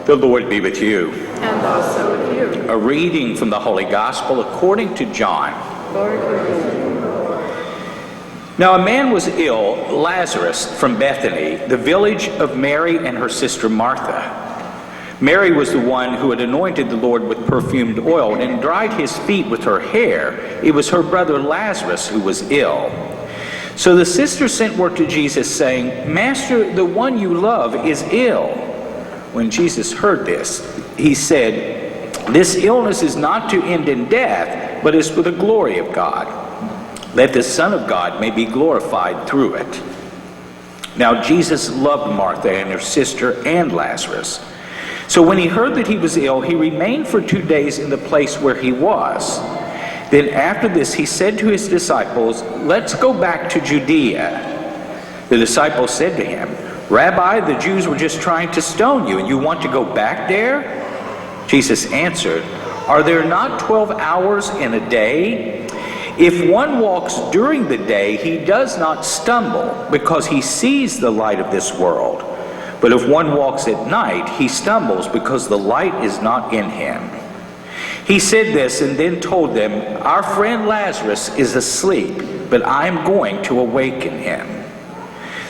The Lord be with you. And also with you. A reading from the Holy Gospel according to John. Lord, Now a man was ill, Lazarus, from Bethany, the village of Mary and her sister Martha. Mary was the one who had anointed the Lord with perfumed oil and dried his feet with her hair. It was her brother Lazarus who was ill. So the sister sent word to Jesus saying, "Master, the one you love is ill." When Jesus heard this, he said, "This illness is not to end in death, but is for the glory of God, that the Son of God may be glorified through it." Now Jesus loved Martha and her sister and Lazarus. So when he heard that he was ill, he remained for 2 days in the place where he was. Then after this he said to his disciples, "Let's go back to Judea." The disciples said to him, "Rabbi, the Jews were just trying to stone you, and you want to go back there?" Jesus answered, "Are there not 12 hours in a day? If one walks during the day, he does not stumble, because he sees the light of this world. But if one walks at night, he stumbles, because the light is not in him." He said this and then told them, "Our friend Lazarus is asleep, but I am going to awaken him."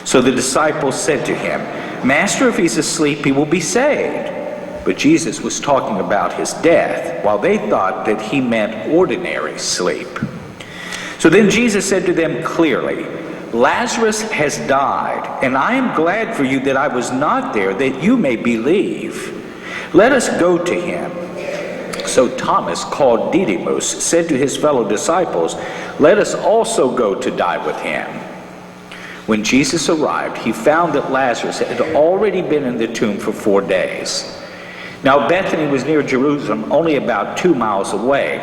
So the disciples said to him, "Master, if he's asleep, he will be saved." But Jesus was talking about his death, while they thought that he meant ordinary sleep. So then Jesus said to them clearly, "Lazarus has died, and I am glad for you that I was not there, that you may believe. Let us go to him." So Thomas, called Didymus, said to his fellow disciples, "Let us also go to die with him." When Jesus arrived, he found that Lazarus had already been in the tomb for 4 days. Now Bethany was near Jerusalem, only about 2 miles away.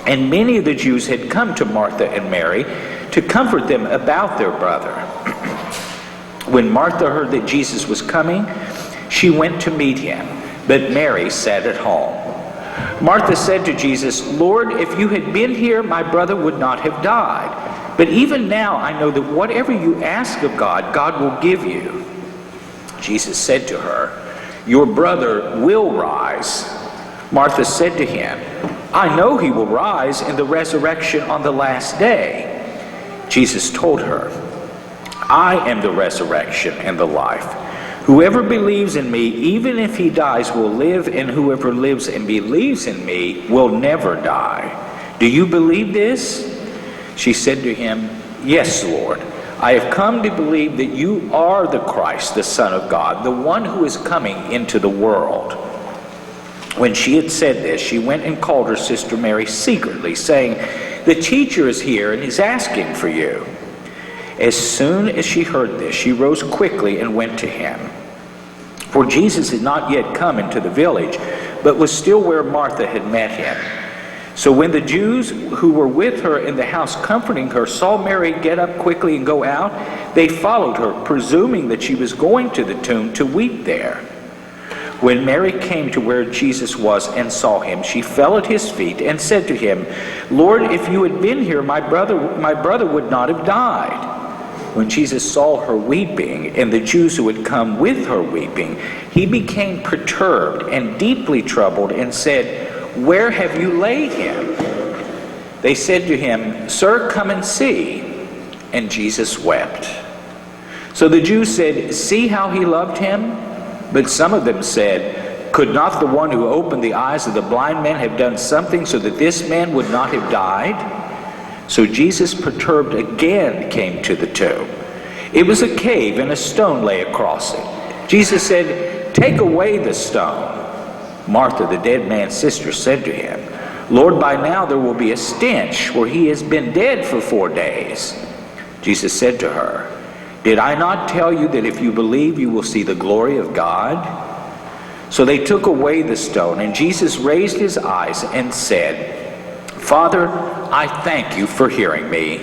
And many of the Jews had come to Martha and Mary to comfort them about their brother. When Martha heard that Jesus was coming, she went to meet him, but Mary sat at home. Martha said to Jesus, "Lord, if you had been here, my brother would not have died. But even now I know that whatever you ask of God, God will give you." Jesus said to her, "Your brother will rise." Martha said to him, "I know he will rise in the resurrection on the last day." Jesus told her, "I am the resurrection and the life. Whoever believes in me, even if he dies, will live, and whoever lives and believes in me will never die. Do you believe this?" She said to him, "Yes, Lord. I have come to believe that you are the Christ, the Son of God, the one who is coming into the world." When she had said this, she went and called her sister Mary secretly, saying, "The teacher is here and is asking for you." As soon as she heard this, she rose quickly and went to him. For Jesus had not yet come into the village, but was still where Martha had met him. So when the Jews who were with her in the house comforting her saw Mary get up quickly and go out, they followed her, presuming that she was going to the tomb to weep there. When Mary came to where Jesus was and saw him, she fell at his feet and said to him, "Lord, if you had been here, my brother would not have died." When Jesus saw her weeping, and the Jews who had come with her weeping, he became perturbed and deeply troubled and said, "Where have you laid him?" They said to him, "Sir, come and see." And Jesus wept. So the Jews said, "See how he loved him?" But some of them said, "Could not the one who opened the eyes of the blind man have done something so that this man would not have died?" So Jesus, perturbed again, came to the tomb. It was a cave, and a stone lay across it. Jesus said, "Take away the stone." Martha, the dead man's sister, said to him, "Lord, by now there will be a stench, for he has been dead for 4 days." Jesus said to her, "Did I not tell you that if you believe, you will see the glory of God?" So they took away the stone, and Jesus raised his eyes and said, "Father, I thank you for hearing me.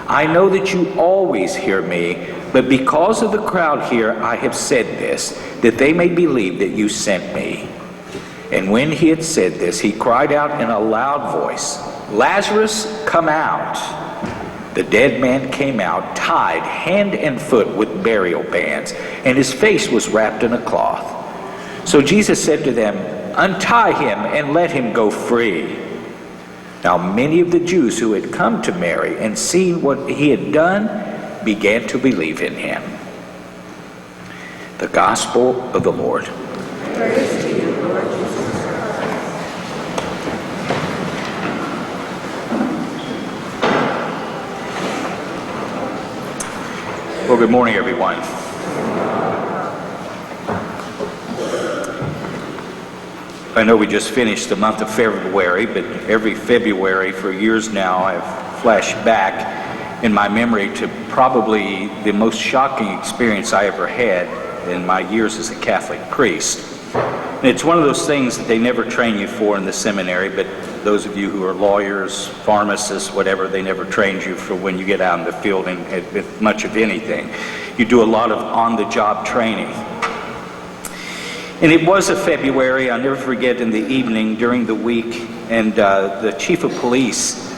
I know that you always hear me, but because of the crowd here, I have said this, that they may believe that you sent me." And when he had said this, he cried out in a loud voice, "Lazarus, come out." The dead man came out, tied hand and foot with burial bands, and his face was wrapped in a cloth. So Jesus said to them, "Untie him and let him go free." Now many of the Jews who had come to Mary and seen what he had done began to believe in him. The Gospel of the Lord. Praise to you, Lord Jesus Christ. Well, good morning, everyone. I know we just finished the month of February, but every February for years now I've flashed back in my memory to probably the most shocking experience I ever had in my years as a Catholic priest. And it's one of those things that they never train you for in the seminary, but those of you who are lawyers, pharmacists, whatever, they never trained you for when you get out in the field and with much of anything. You do a lot of on-the-job training. And it was a February, I'll never forget, in the evening during the week, and the chief of police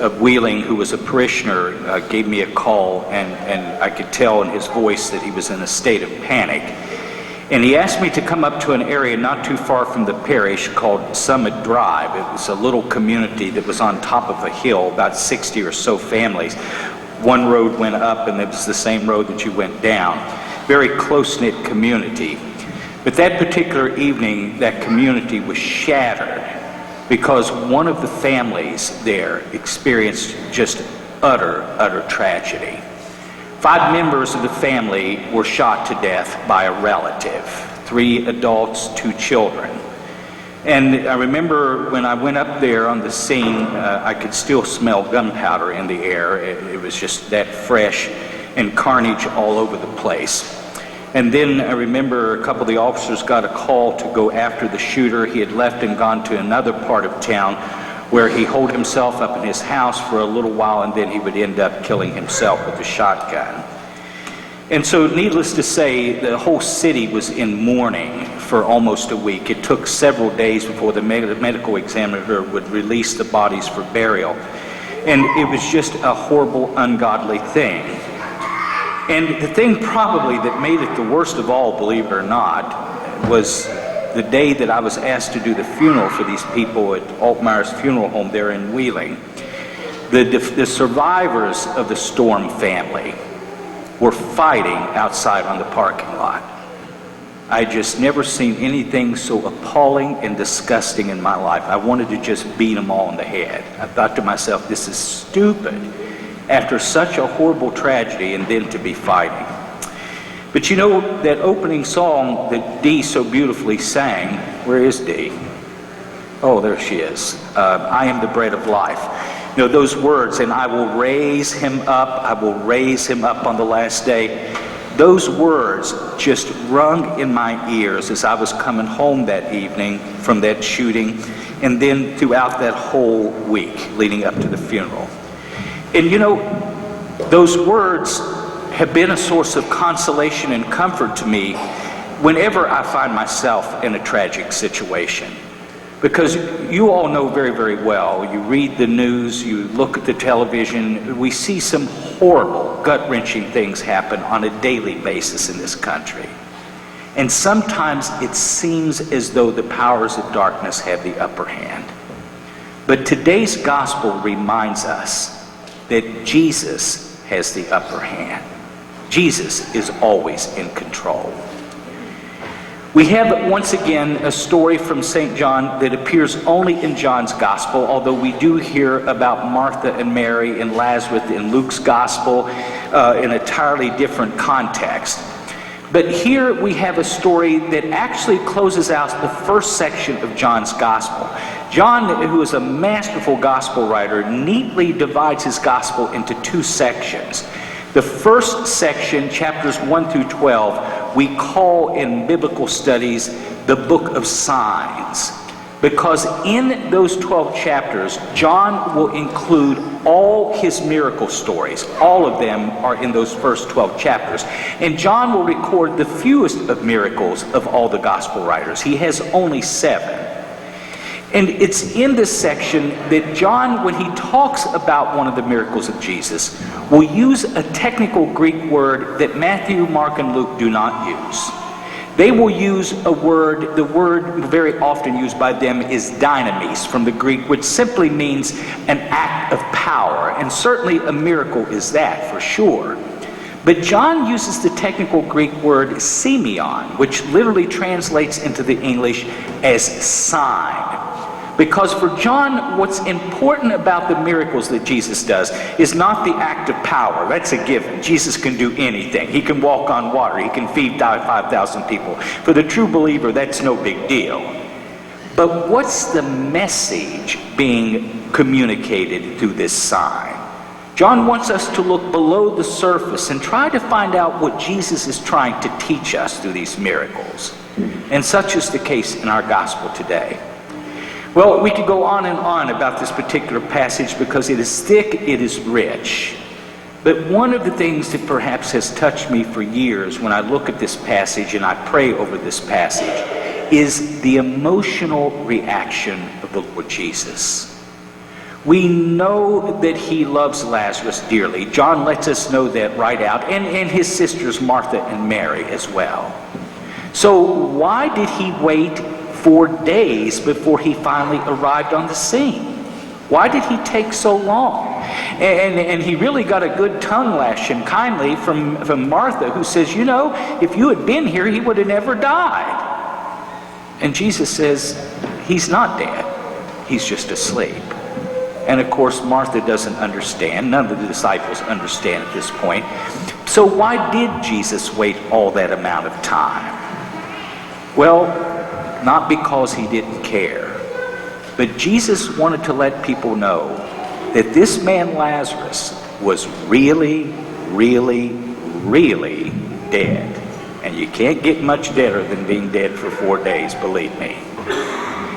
of Wheeling, who was a parishioner, gave me a call, and I could tell in his voice that he was in a state of panic. And he asked me to come up to an area not too far from the parish called Summit Drive. It was a little community that was on top of a hill, about 60 or so families. One road went up, and it was the same road that you went down. Very close-knit community. But that particular evening, that community was shattered because one of the families there experienced just utter tragedy. 5 members of the family were shot to death by a relative, 3 adults, 2 children. And I remember when I went up there on the scene, I could still smell gunpowder in the air. It was just that fresh, and carnage all over the place. And then I remember a couple of the officers got a call to go after the shooter. He had left and gone to another part of town where he holed himself up in his house for a little while, and then he would end up killing himself with a shotgun. And so needless to say, the whole city was in mourning for almost a week. It took several days before the medical examiner would release the bodies for burial. And it was just a horrible, ungodly thing. And the thing probably that made it the worst of all, believe it or not, was the day that I was asked to do the funeral for these people at Altmaier's funeral home there in Wheeling. The survivors of the Storm family were fighting outside on the parking lot. I just never seen anything so appalling and disgusting in my life. I wanted to just beat them all in the head. I thought to myself, this is stupid. After such a horrible tragedy, and then to be fighting. But you know, that opening song that Dee so beautifully sang, where is Dee? Oh, there she is. I am the bread of life. You know, those words, and I will raise him up on the last day. Those words just rung in my ears as I was coming home that evening from that shooting, and then throughout that whole week leading up to the funeral. And you know, those words have been a source of consolation and comfort to me whenever I find myself in a tragic situation. Because you all know very well, you read the news, you look at the television, we see some horrible, gut-wrenching things happen on a daily basis in this country. And sometimes it seems as though the powers of darkness have the upper hand. But today's gospel reminds us that Jesus has the upper hand. Jesus is always in control. We have once again a story from St. John that appears only in John's gospel, although we do hear about Martha and Mary and Lazarus in Luke's gospel in an entirely different context. But here we have a story that actually closes out the first section of John's gospel. John, who is a masterful gospel writer, neatly divides his gospel into 2 sections. The first section, chapters 1 through 12, we call in biblical studies the book of signs. Because in those 12 chapters, John will include all his miracle stories. All of them are in those first 12 chapters. And John will record the fewest of miracles of all the gospel writers. He has only 7. And it's in this section that John, when he talks about one of the miracles of Jesus, will use a technical Greek word that Matthew, Mark, and Luke do not use. They will use a word, the word very often used by them is dynamis from the Greek, which simply means an act of power. And certainly a miracle is that, for sure. But John uses the technical Greek word semeion, which literally translates into the English as sign. Because for John, what's important about the miracles that Jesus does is not the act of power. That's a given. Jesus can do anything. He can walk on water. He can feed 5,000 people. For the true believer, that's no big deal. But what's the message being communicated through this sign? John wants us to look below the surface and try to find out what Jesus is trying to teach us through these miracles. And such is the case in our gospel today. Well, we could go on and on about this particular passage because it is thick, it is rich. But one of the things that perhaps has touched me for years when I look at this passage and I pray over this passage is the emotional reaction of the Lord Jesus. We know that he loves Lazarus dearly. John lets us know that right out, and his sisters Martha and Mary as well. So why did he wait 4 days before he finally arrived on the scene? Why did he take so long? And he really got a good tongue lashing kindly from Martha, who says, you know, if you had been here, he would have never died. And Jesus says, he's not dead. He's just asleep. And of course, Martha doesn't understand. None of the disciples understand at this point. So why did Jesus wait all that amount of time? Well, not because he didn't care, but Jesus wanted to let people know that this man Lazarus was really, really, really dead. And you can't get much deader than being dead for 4 days, believe me.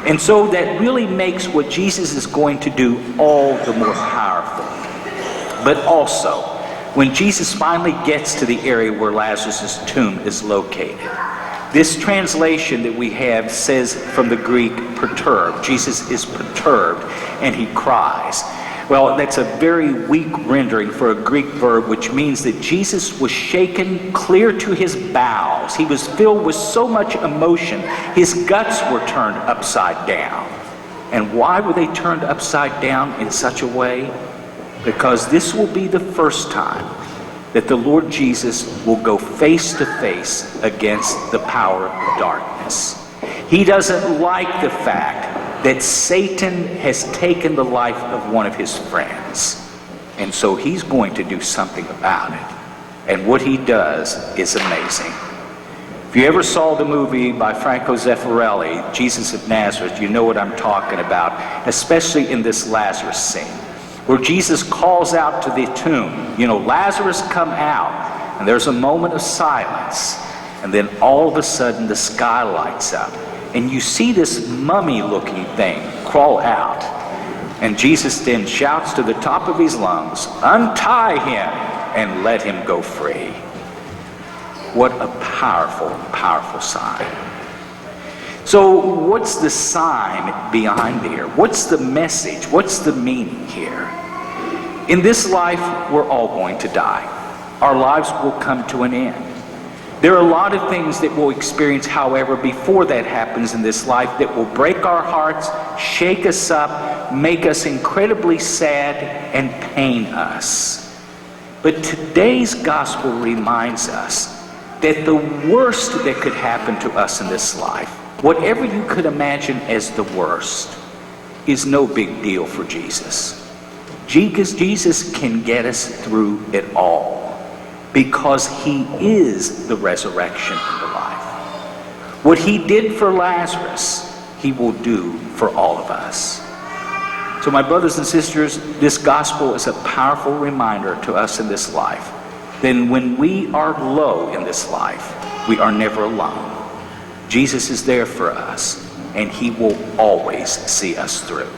And so that really makes what Jesus is going to do all the more powerful. But also, when Jesus finally gets to the area where Lazarus' tomb is located, this translation that we have says from the Greek, perturbed. Jesus is perturbed and he cries. Well, that's a very weak rendering for a Greek verb, which means that Jesus was shaken clear to his bowels. He was filled with so much emotion, his guts were turned upside down. And why were they turned upside down in such a way? Because this will be the first time that the Lord Jesus will go face to face against the power of darkness. He doesn't like the fact that Satan has taken the life of one of his friends. And so he's going to do something about it. And what he does is amazing. If you ever saw the movie by Franco Zeffirelli, Jesus of Nazareth, you know what I'm talking about, especially in this Lazarus scene, where Jesus calls out to the tomb, you know, Lazarus, come out. And there's a moment of silence. And then all of a sudden the sky lights up. And you see this mummy-looking thing crawl out. And Jesus then shouts to the top of his lungs, untie him and let him go free. What a powerful, powerful sign. So what's the sign behind here? What's the message? What's the meaning here? In this life, we're all going to die. Our lives will come to an end. There are a lot of things that we'll experience, however, before that happens in this life that will break our hearts, shake us up, make us incredibly sad, and pain us. But today's gospel reminds us that the worst that could happen to us in this life, whatever you could imagine as the worst, is no big deal for Jesus. Jesus can get us through it all because he is the resurrection and the life. What he did for Lazarus, he will do for all of us. So my brothers and sisters, this gospel is a powerful reminder to us in this life. Then when we are low in this life, we are never alone. Jesus is there for us, and he will always see us through.